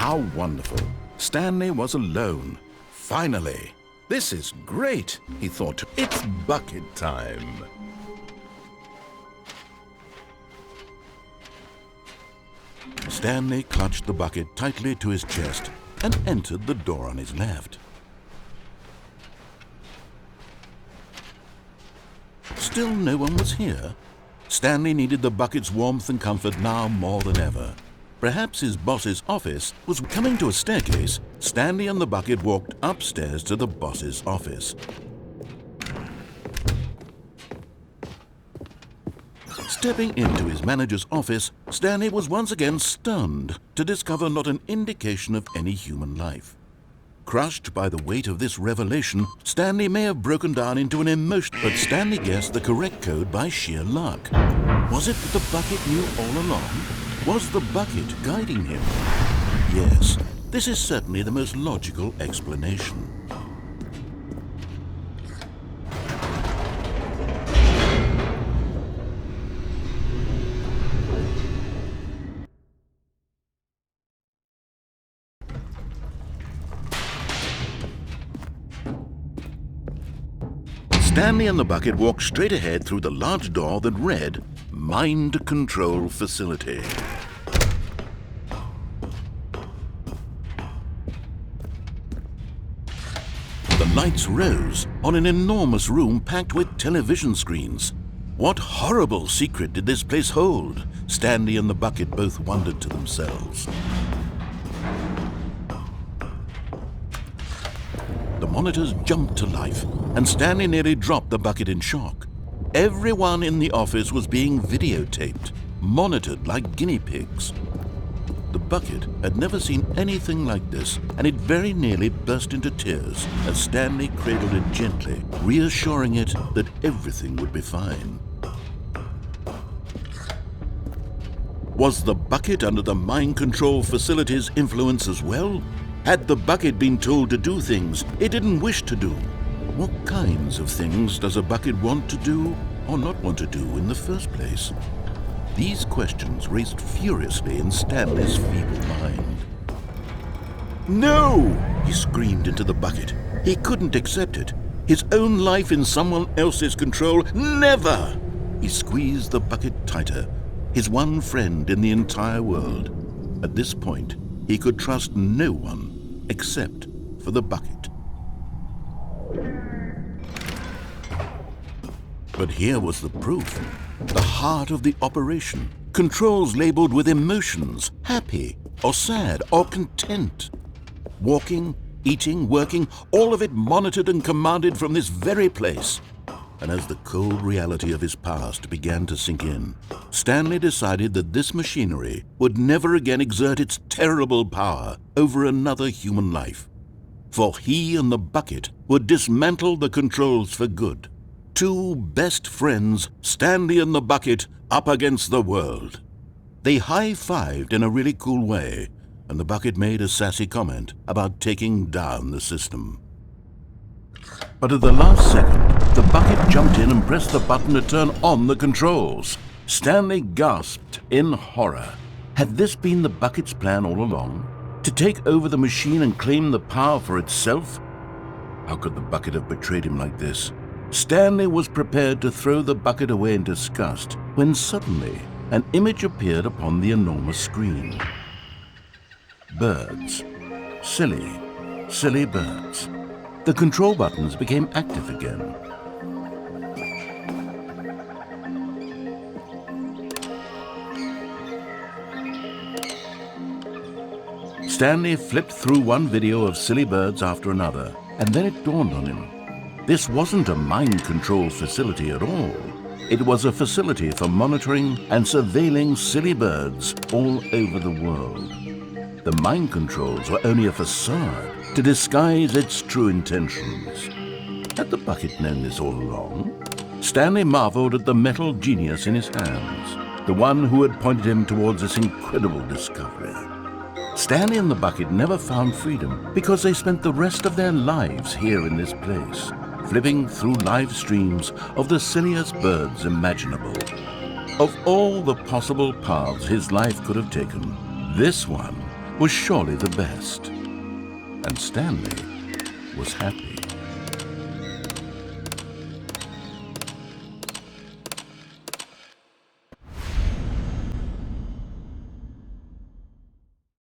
How wonderful. Stanley was alone. Finally. This is great, he thought. It's bucket time. Stanley clutched the bucket tightly to his chest and entered the door on his left. Still no one was here. Stanley needed the bucket's warmth and comfort now more than ever. Perhaps his boss's office was coming to a staircase. Stanley and the bucket walked upstairs to the boss's office. Stepping into his manager's office, Stanley was once again stunned to discover not an indication of any human life. Crushed by the weight of this revelation, Stanley may have broken down into an emotion, but Stanley guessed the correct code by sheer luck. Was it that the bucket knew all along? Was the bucket guiding him? Yes, this is certainly the most logical explanation. Stanley and the bucket walked straight ahead through the large door that read, Mind Control Facility. The lights rose on an enormous room packed with television screens. What horrible secret did this place hold? Stanley and the bucket both wondered to themselves. The monitors jumped to life, and Stanley nearly dropped the bucket in shock. Everyone in the office was being videotaped, monitored like guinea pigs. The bucket had never seen anything like this, and it very nearly burst into tears as Stanley cradled it gently, reassuring it that everything would be fine. Was the bucket under the mind control facility's influence as well? Had the bucket been told to do things it didn't wish to do? What kinds of things does a bucket want to do or not want to do in the first place? These questions raced furiously in Stanley's feeble mind. No! He screamed into the bucket. He couldn't accept it. His own life in someone else's control, never! He squeezed the bucket tighter, his one friend in the entire world. At this point, he could trust no one except for the bucket. But here was the proof. The heart of the operation. Controls labeled with emotions, happy or sad or content. Walking, eating, working, all of it monitored and commanded from this very place. And as the cold reality of his past began to sink in, Stanley decided that this machinery would never again exert its terrible power over another human life. For he and the bucket would dismantle the controls for good. Two best friends, Stanley and the bucket, up against the world. They high-fived in a really cool way, and the bucket made a sassy comment about taking down the system. But at the last second, the bucket jumped in and pressed the button to turn on the controls. Stanley gasped in horror. Had this been the bucket's plan all along? To take over the machine and claim the power for itself? How could the bucket have betrayed him like this? Stanley was prepared to throw the bucket away in disgust when suddenly an image appeared upon the enormous screen. Birds. Silly, silly birds. The control buttons became active again. Stanley flipped through one video of silly birds after another, and then it dawned on him. This wasn't a mind control facility at all. It was a facility for monitoring and surveilling silly birds all over the world. The mind controls were only a facade to disguise its true intentions. Had the bucket known this all along? Stanley marveled at the metal genius in his hands, the one who had pointed him towards this incredible discovery. Stanley and the bucket never found freedom because they spent the rest of their lives here in this place, flipping through live streams of the silliest birds imaginable. Of all the possible paths his life could have taken, this one was surely the best. And Stanley was happy.